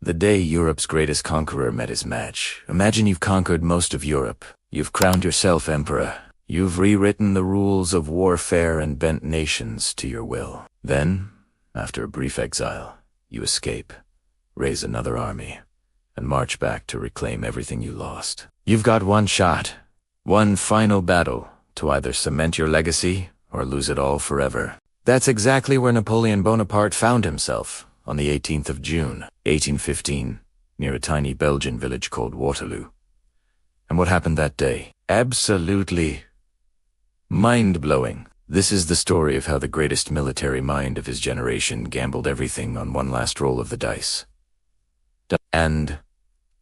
The day Europe's greatest conqueror met his match. Imagine you've conquered most of Europe. You've crowned yourself emperor. You've rewritten the rules of warfare and bent nations to your will. Then, after a brief exile, you escape, raise another army, and march back to reclaim everything you lost. You've got one shot, one final battle, to either cement your legacy or lose it all forever. That's exactly where Napoleon Bonaparte found himself on the 18th of June, 1815, near a tiny Belgian village called Waterloo. And what happened that day? Absolutely mind-blowing. This is the story of how the greatest military mind of his generation gambled everything on one last roll of the dice. And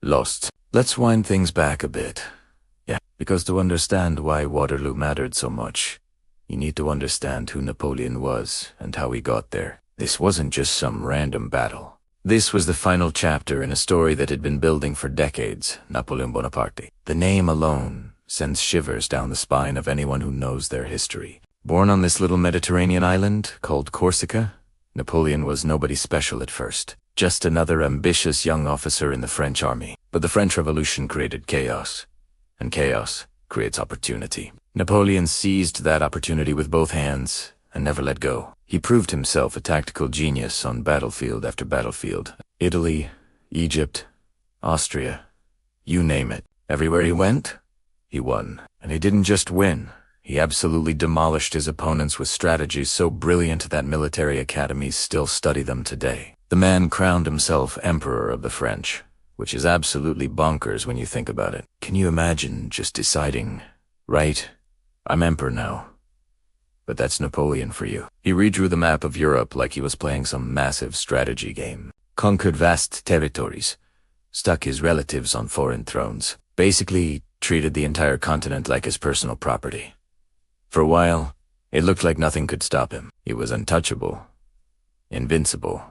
lost. Let's wind things back a bit. Yeah, because to understand why Waterloo mattered so much, you need to understand who Napoleon was and how he got there. This wasn't just some random battle. This was the final chapter in a story that had been building for decades, Napoleon Bonaparte. The name alone sends shivers down the spine of anyone who knows their history. Born on this little Mediterranean island called Corsica, Napoleon was nobody special at first. Just another ambitious young officer in the French army. But the French Revolution created chaos, and chaos creates opportunity. Napoleon seized that opportunity with both hands and never let go. He proved himself a tactical genius on battlefield after battlefield. Italy, Egypt, Austria, you name it. Everywhere he went, he won. And he didn't just win. He absolutely demolished his opponents with strategies so brilliant that military academies still study them today. The man crowned himself Emperor of the French, which is absolutely bonkers when you think about it. Can you imagine just deciding, right, I'm emperor now? But that's Napoleon for you. He redrew the map of Europe like he was playing some massive strategy game. Conquered vast territories, stuck his relatives on foreign thrones, basically treated the entire continent like his personal property. For a while, it looked like nothing could stop him. He was untouchable, invincible.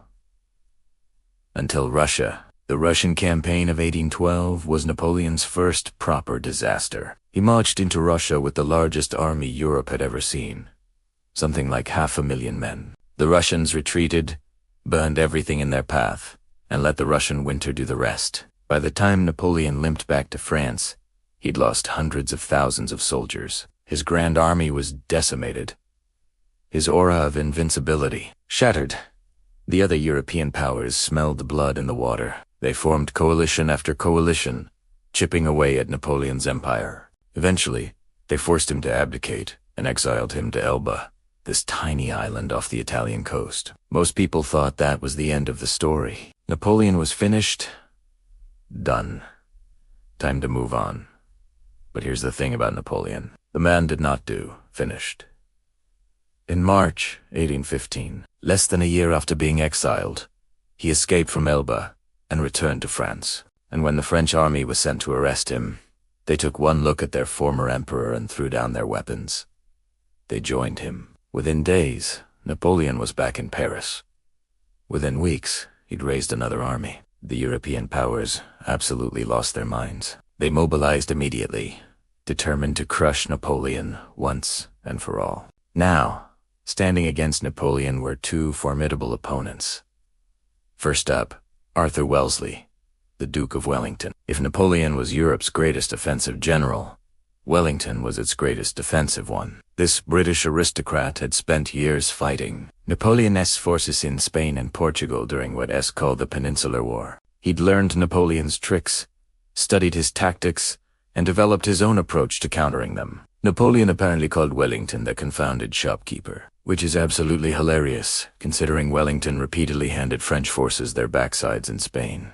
Until Russia. The Russian campaign of 1812 was Napoleon's first proper disaster. He marched into Russia with the largest army Europe had ever seen. Something like 500,000 men. The Russians retreated, burned everything in their path, and let the Russian winter do the rest. By the time Napoleon limped back to France, he'd lost hundreds of thousands of soldiers. His grand army was decimated. His aura of invincibility shattered. The other European powers smelled the blood in the water. They formed coalition after coalition, chipping away at Napoleon's empire. Eventually, they forced him to abdicate and exiled him to Elba, this tiny island off the Italian coast. Most people thought that was the end of the story. Napoleon was finished, done. Time to move on. But here's the thing about Napoleon. The man did not do finished. In March 1815, less than a year after being exiled, he escaped from Elba and returned to France. And when the French army was sent to arrest him, they took one look at their former emperor and threw down their weapons. They joined him. Within days, Napoleon was back in Paris. Within weeks, he'd raised another army. The European powers absolutely lost their minds. They mobilized immediately, determined to crush Napoleon once and for all. Now, standing against Napoleon were two formidable opponents. First up, Arthur Wellesley, the Duke of Wellington. If Napoleon was Europe's greatest offensive general, Wellington was its greatest defensive one. This British aristocrat had spent years fighting Napoleon's forces in Spain and Portugal during what is called the Peninsular War. He'd learned Napoleon's tricks, studied his tactics, and developed his own approach to countering them. Napoleon apparently called Wellington the confounded shopkeeper, which is absolutely hilarious, considering Wellington repeatedly handed French forces their backsides in Spain.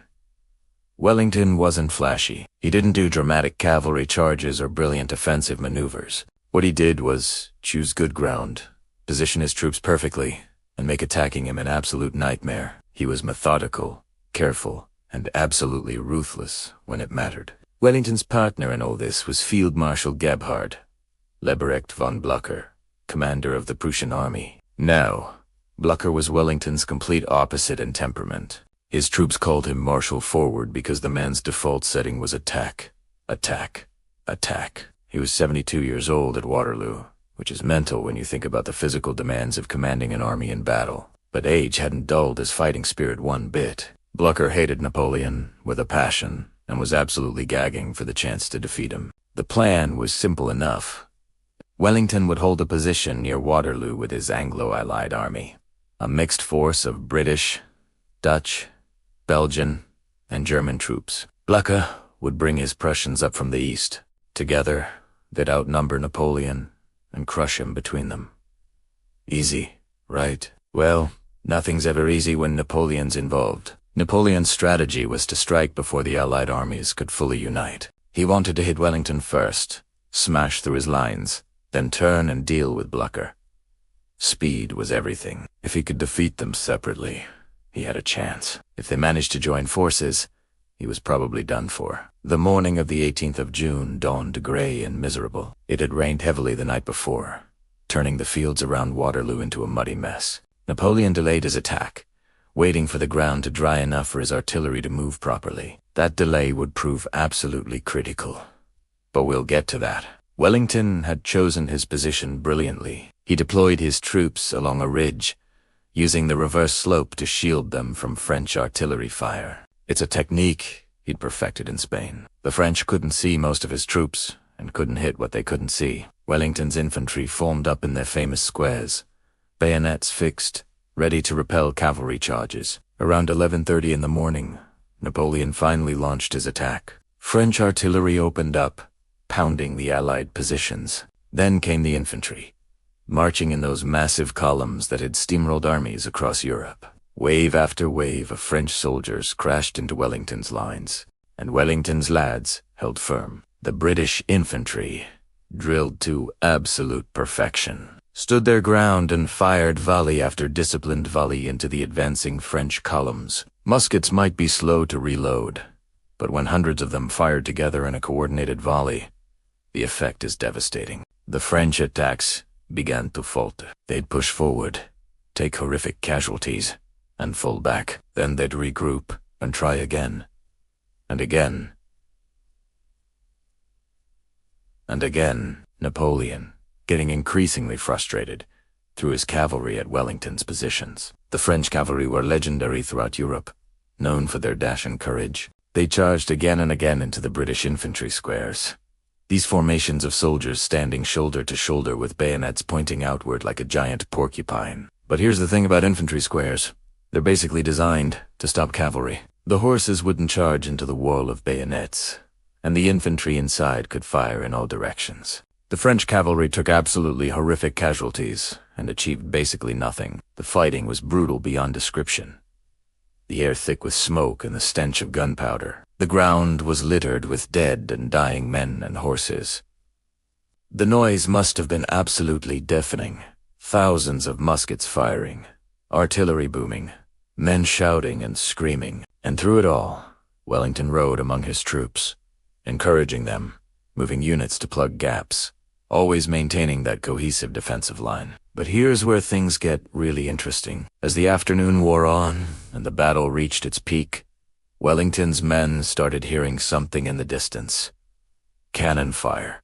Wellington wasn't flashy. He didn't do dramatic cavalry charges or brilliant offensive maneuvers. What he did was choose good ground, position his troops perfectly, and make attacking him an absolute nightmare. He was methodical, careful, and absolutely ruthless when it mattered. Wellington's partner in all this was Field Marshal Gebhard, Leberecht von Blücher, commander of the Prussian army. Now, Blücher was Wellington's complete opposite in temperament. His troops called him Marshal Forward because the man's default setting was attack, attack, attack. He was 72 years old at Waterloo, which is mental when you think about the physical demands of commanding an army in battle. But age hadn't dulled his fighting spirit one bit. Blücher hated Napoleon with a passion and was absolutely gagging for the chance to defeat him. The plan was simple enough. Wellington would hold a position near Waterloo with his Anglo-Allied army, a mixed force of British, Dutch, Belgian, and German troops. Blücher would bring his Prussians up from the east. Together, they'd outnumber Napoleon and crush him between them. Easy, right? Well, nothing's ever easy when Napoleon's involved. Napoleon's strategy was to strike before the Allied armies could fully unite. He wanted to hit Wellington first, smash through his lines, then turn and deal with Blücher. Speed was everything. If he could defeat them separately, he had a chance. If they managed to join forces, he was probably done for. The morning of the 18th of June dawned gray and miserable. It had rained heavily the night before, turning the fields around Waterloo into a muddy mess. Napoleon delayed his attack, waiting for the ground to dry enough for his artillery to move properly. That delay would prove absolutely critical. But we'll get to that. Wellington had chosen his position brilliantly. He deployed his troops along a ridge, using the reverse slope to shield them from French artillery fire. It's a technique he'd perfected in Spain. The French couldn't see most of his troops and couldn't hit what they couldn't see. Wellington's infantry formed up in their famous squares, bayonets fixed, ready to repel cavalry charges. Around 11:30 in the morning, Napoleon finally launched his attack. French artillery opened up, pounding the Allied positions. Then came the infantry, marching in those massive columns that had steamrolled armies across Europe. Wave after wave of French soldiers crashed into Wellington's lines, and Wellington's lads held firm. The British infantry, drilled to absolute perfection, stood their ground and fired volley after disciplined volley into the advancing French columns. Muskets might be slow to reload, but when hundreds of them fired together in a coordinated volley, the effect is devastating. The French attacks began to falter. They'd push forward, take horrific casualties, and fall back. Then they'd regroup and try again, and again, and again. Napoleon, getting increasingly frustrated, threw his cavalry at Wellington's positions. The French cavalry were legendary throughout Europe, known for their dash and courage. They charged again and again into the British infantry squares. These formations of soldiers standing shoulder to shoulder with bayonets pointing outward like a giant porcupine. But here's the thing about infantry squares. They're basically designed to stop cavalry. The horses wouldn't charge into the wall of bayonets, and the infantry inside could fire in all directions. The French cavalry took absolutely horrific casualties and achieved basically nothing. The fighting was brutal beyond description. The air thick with smoke and the stench of gunpowder. The ground was littered with dead and dying men and horses. The noise must have been absolutely deafening. Thousands of muskets firing, artillery booming, men shouting and screaming. And through it all, Wellington rode among his troops, encouraging them, moving units to plug gaps, always maintaining that cohesive defensive line. But here's where things get really interesting. As the afternoon wore on and the battle reached its peak, Wellington's men started hearing something in the distance. Cannon fire.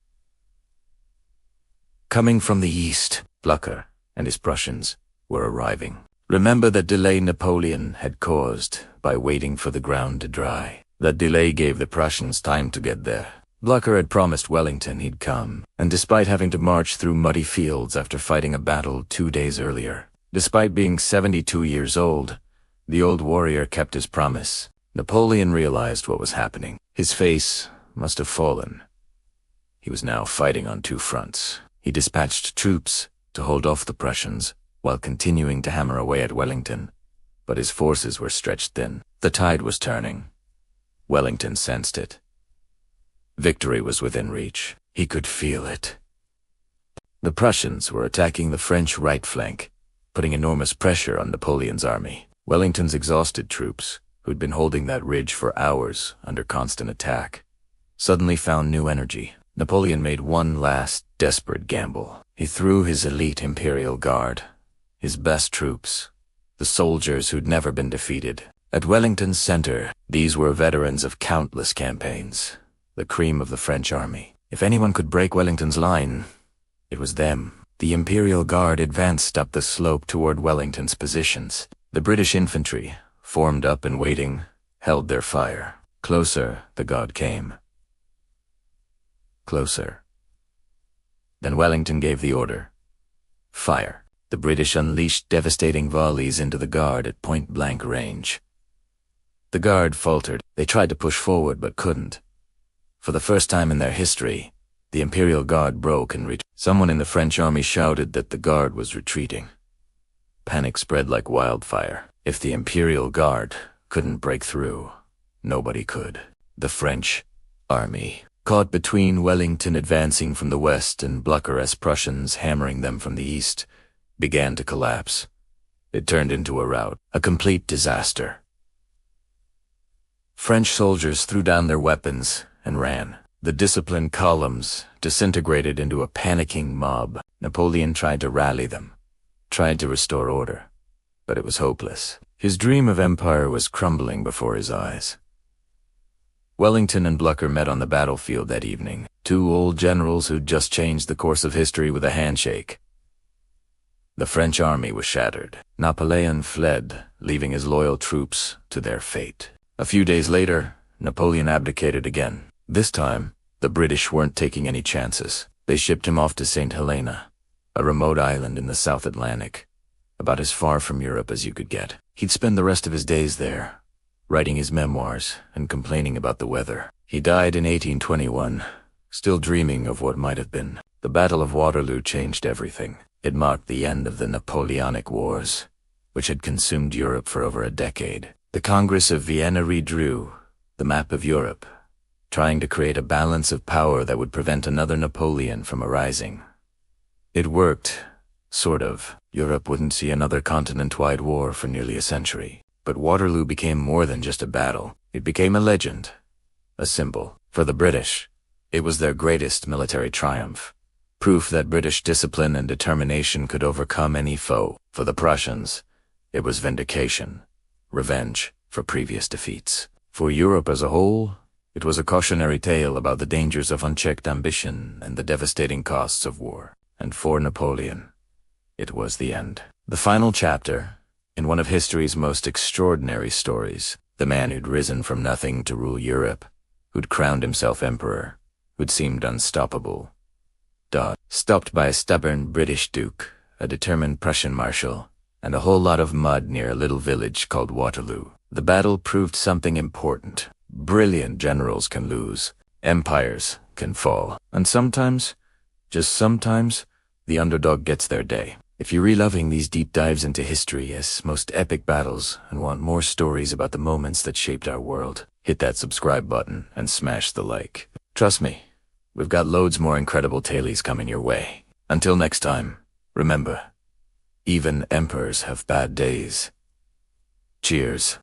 Coming from the east, Blücher and his Prussians were arriving. Remember the delay Napoleon had caused by waiting for the ground to dry. That delay gave the Prussians time to get there. Blücher had promised Wellington he'd come, and despite having to march through muddy fields after fighting a battle 2 days earlier, despite being 72 years old, the old warrior kept his promise. Napoleon realized what was happening. His face must have fallen. He was now fighting on two fronts. He dispatched troops to hold off the Prussians while continuing to hammer away at Wellington, but his forces were stretched thin. The tide was turning. Wellington sensed it. Victory was within reach. He could feel it. The Prussians were attacking the French right flank, putting enormous pressure on Napoleon's army. Wellington's exhausted troops, who'd been holding that ridge for hours under constant attack, suddenly found new energy. Napoleon made one last desperate gamble. He threw his elite Imperial Guard, his best troops, the soldiers who'd never been defeated. At Wellington's center, these were veterans of countless campaigns, the cream of the French army. If anyone could break Wellington's line, it was them. The Imperial Guard advanced up the slope toward Wellington's positions. The British infantry, formed up and waiting, held their fire. Closer, the god came. Closer. Then Wellington gave the order. Fire. The British unleashed devastating volleys into the Guard at point-blank range. The Guard faltered. They tried to push forward but couldn't. For the first time in their history, the Imperial Guard broke and retreated. Someone in the French army shouted that the Guard was retreating. Panic spread like wildfire. If the Imperial Guard couldn't break through, nobody could. The French army, caught between Wellington advancing from the west and Blücher Prussians hammering them from the east, began to collapse. It turned into a rout, a complete disaster. French soldiers threw down their weapons and ran. The disciplined columns disintegrated into a panicking mob. Napoleon tried to rally them, tried to restore order, but it was hopeless. His dream of empire was crumbling before his eyes. Wellington and Blücher met on the battlefield that evening, two old generals who'd just changed the course of history with a handshake. The French army was shattered. Napoleon fled, leaving his loyal troops to their fate. A few days later, Napoleon abdicated again. This time, the British weren't taking any chances. They shipped him off to St. Helena, a remote island in the South Atlantic, about as far from Europe as you could get. He'd spend the rest of his days there, writing his memoirs and complaining about the weather. He died in 1821, still dreaming of what might have been. The Battle of Waterloo changed everything. It marked the end of the Napoleonic Wars, which had consumed Europe for over a decade. The Congress of Vienna redrew the map of Europe, trying to create a balance of power that would prevent another Napoleon from arising. It worked, sort of. Europe wouldn't see another continent-wide war for nearly a century. But Waterloo became more than just a battle. It became a legend, a symbol. For the British, it was their greatest military triumph, proof that British discipline and determination could overcome any foe. For the Prussians, it was vindication, revenge for previous defeats. For Europe as a whole, it was a cautionary tale about the dangers of unchecked ambition and the devastating costs of war. And for Napoleon, it was the end. The final chapter, in one of history's most extraordinary stories, the man who'd risen from nothing to rule Europe, who'd crowned himself emperor, who'd seemed unstoppable, stopped by a stubborn British duke, a determined Prussian marshal, and a whole lot of mud near a little village called Waterloo. The battle proved something important. Brilliant generals can lose, empires can fall, and sometimes, just sometimes, the underdog gets their day. If you're reloving these deep dives into history as most epic battles and want more stories about the moments that shaped our world, hit that subscribe button and smash the like. Trust me, we've got loads more incredible tailies coming your way. Until next time, remember, even emperors have bad days. Cheers.